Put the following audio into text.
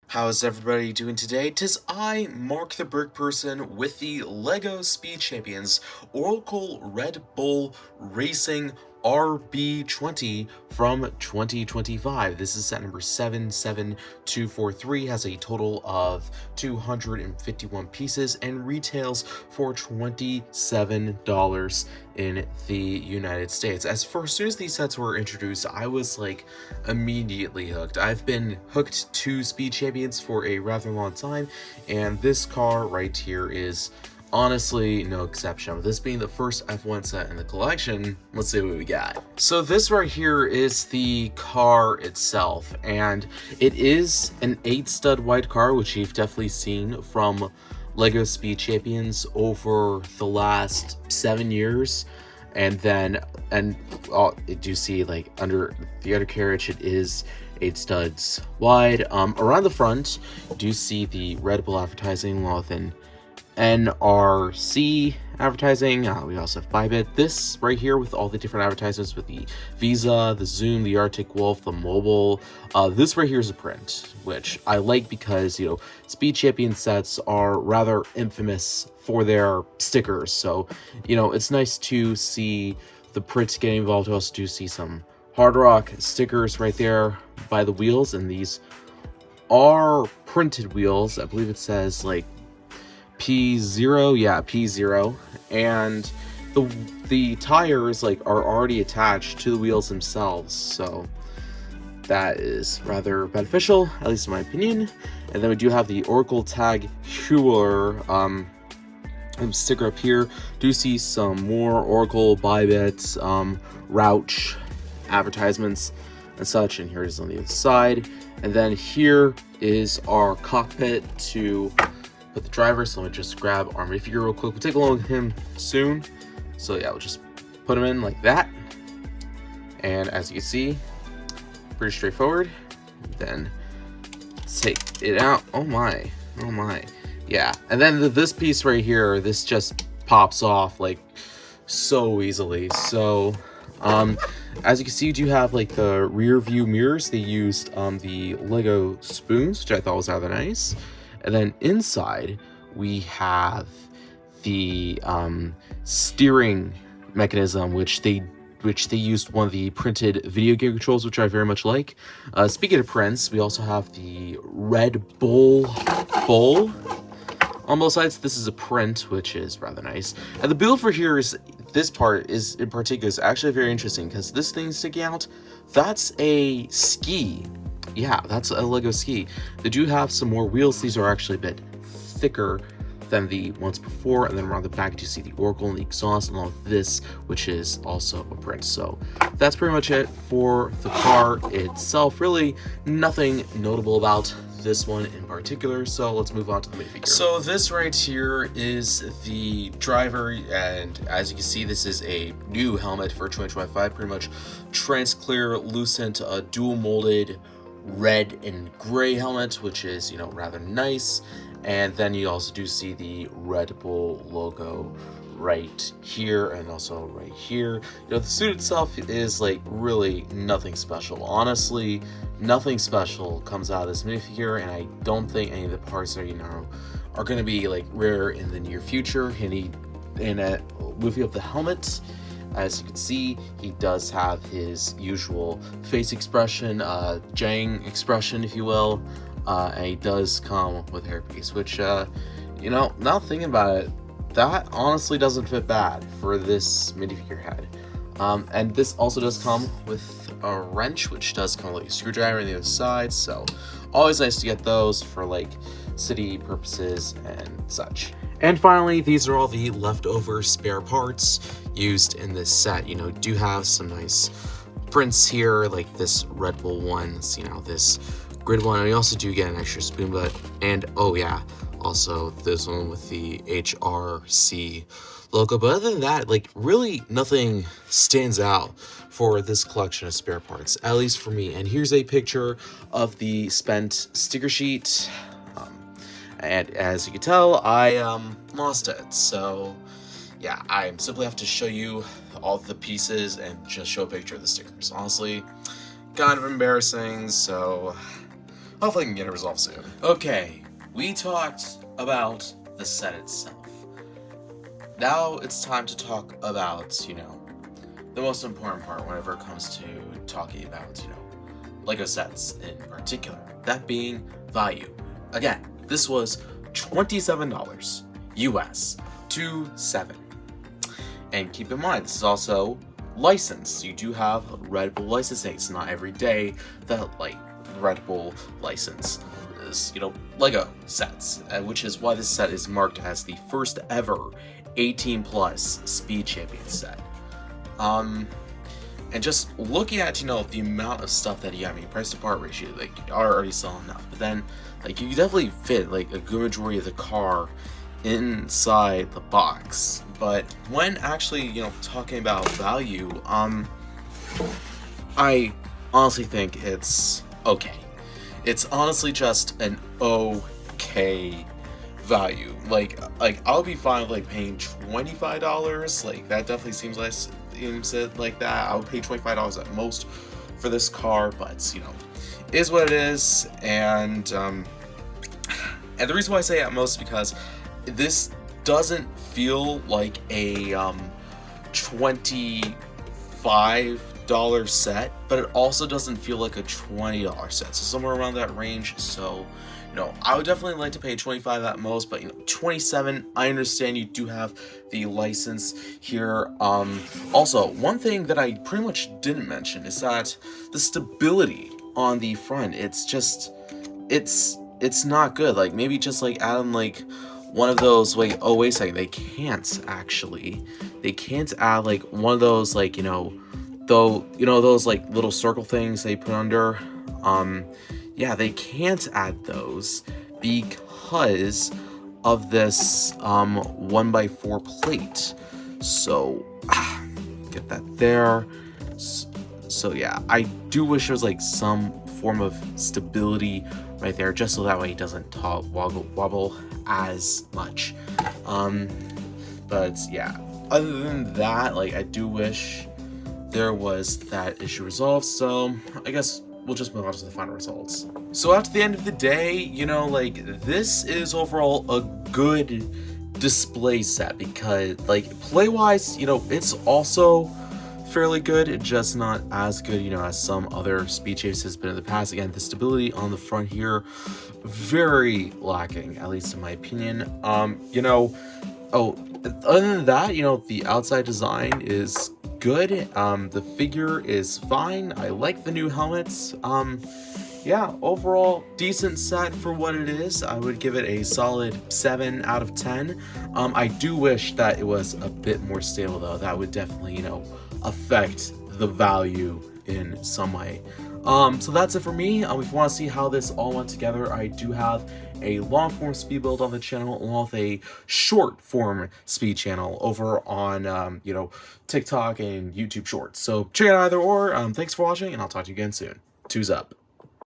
How's everybody doing today? 'Tis I, Mark the Brick Person, with the LEGO Speed Champions Oracle Red Bull Racing RB20 from 2025. This is set number 77243, has a total of 251 pieces, and retails for $27 in the United States. As soon as these sets were introduced, I was like immediately hooked. I've been hooked to Speed Champions for a rather long time, and this car right here is honestly no exception. With this being the first F1 set in the collection, let's see what we got. So this right here is the car itself, and it is an 8-stud wide car, which you've definitely seen from LEGO Speed Champions over the last 7 years. And then, you see, like, under the undercarriage, it is 8 studs wide. Around the front, you do see the Red Bull advertising along with an NRC advertising. We also have Bybit. This right here with all the different advertisements with the Visa, the Zoom, the Arctic Wolf, the mobile. This right here is a print, which I like because, Speed Champion sets are rather infamous for their stickers. So, it's nice to see the print getting involved. I also do see some Hard Rock stickers right there by the wheels, and these are printed wheels. I believe it says like P0, yeah, P0, and the tires are already attached to the wheels themselves, so that is rather beneficial, at least in my opinion. And then we do have the Oracle Tag Heuer sticker up here. Do see some more Oracle, Bybit, Rouch advertisements and such, and here's on the other side. And then here is our cockpit to put the driver, so let me just grab our minifigure real quick. We'll take a look at him soon. So yeah, we'll just put him in like that. And as you can see, pretty straightforward. Then take it out. Oh my. Yeah, and then this piece right here, this just pops off like so easily. So as you can see, you do have like the rear view mirrors. They used the Lego spoons, which I thought was rather nice. And then inside we have the steering mechanism, which they used one of the printed video game controls, which I very much like. Speaking of prints, we also have the Red Bull bowl on both sides. This is a print, which is rather nice. And the build for here is, this part is in particular is actually very interesting, because this thing sticking out, that's a ski. Yeah, that's a Lego ski. They do have some more wheels. These are actually a bit thicker than the ones before. And then around the back, you see the Oracle and the exhaust, along with this, which is also a print. So that's pretty much it for the car itself. Really nothing notable about this one in particular, so let's move on to the minifigure. So this right here is the driver, and as you can see, this is a new helmet for 2025, pretty much translucent, dual molded red and gray helmet, which is rather nice. And then you also do see the Red Bull logo right here and also right here. The suit itself is like really nothing special. Honestly, nothing special comes out of this minifigure, and I don't think any of the parts are are going to be like rare in the near future. And moving up the helmet, as you can see, he does have his usual face expression, Jang expression, if you will, and he does come with a hairpiece, which, now thinking about it, that honestly doesn't fit bad for this minifigure head. And this also does come with a wrench, which does come with like a screwdriver on the other side, so always nice to get those for like city purposes and such. And finally, these are all the leftover spare parts used in this set. Do have some nice prints here, like this Red Bull one, this grid one, and we also do get an extra spoon butt, and oh yeah, also this one with the HRC logo. But other than that, like, really nothing stands out for this collection of spare parts, at least for me. And here's a picture of the spent sticker sheet. And as you can tell, I lost it. So yeah, I simply have to show you all the pieces and just show a picture of the stickers. Honestly, kind of embarrassing, so hopefully I can get it resolved soon. Okay, we talked about the set itself. Now it's time to talk about, the most important part whenever it comes to talking about, Lego sets in particular. That being value. Again, this was $27 US, 27. And keep in mind, this is also licensed. You do have Red Bull licensing. It's not every day that Red Bull license is, Lego sets, which is why this set is marked as the first ever 18 plus Speed Champion set. And just looking at, the amount of stuff that you have, price to part ratio, are already selling enough. But then, you can definitely fit, a good majority of the car inside the box. But when actually, talking about value, I honestly think it's okay. It's honestly just an okay value. I'll be fine with paying $25. That definitely seems like that. I would pay $25 at most for this car, but is what it is. And the reason why I say at most is because this doesn't feel like a $25 set, but it also doesn't feel like a $20 set, so somewhere around that range. So I would definitely like to pay $25 at most, but $27, I understand you do have the license here. Also, one thing that I pretty much didn't mention is that the stability on the front, it's not good. Maybe just add on one of those oh wait a second, they can't add one of those those little circle things they put under. Yeah, they can't add those because of this 1x4 plate. So get that there. So yeah, I do wish there was some form of stability right there, just so that way it doesn't wobble as much. But yeah, other than that, I do wish there was that issue resolved. So I guess we'll just move on to the final results. So at the end of the day, this is overall a good display set because, play-wise, it's also fairly good, just not as good, as some other Speed Chase has been in the past. Again, the stability on the front here, very lacking, at least in my opinion. Other than that, the outside design is good. The figure is fine. I like the new helmets. Yeah, overall decent set for what it is. I would give it a solid 7 out of 10. I do wish that it was a bit more stable though. That would definitely, affect the value in some way. So that's it for me. If you want to see how this all went together, I do have a long form speed build on the channel along with a short form speed channel over on TikTok and YouTube Shorts. So check it out either or. Thanks for watching, and I'll talk to you again soon. Two's up.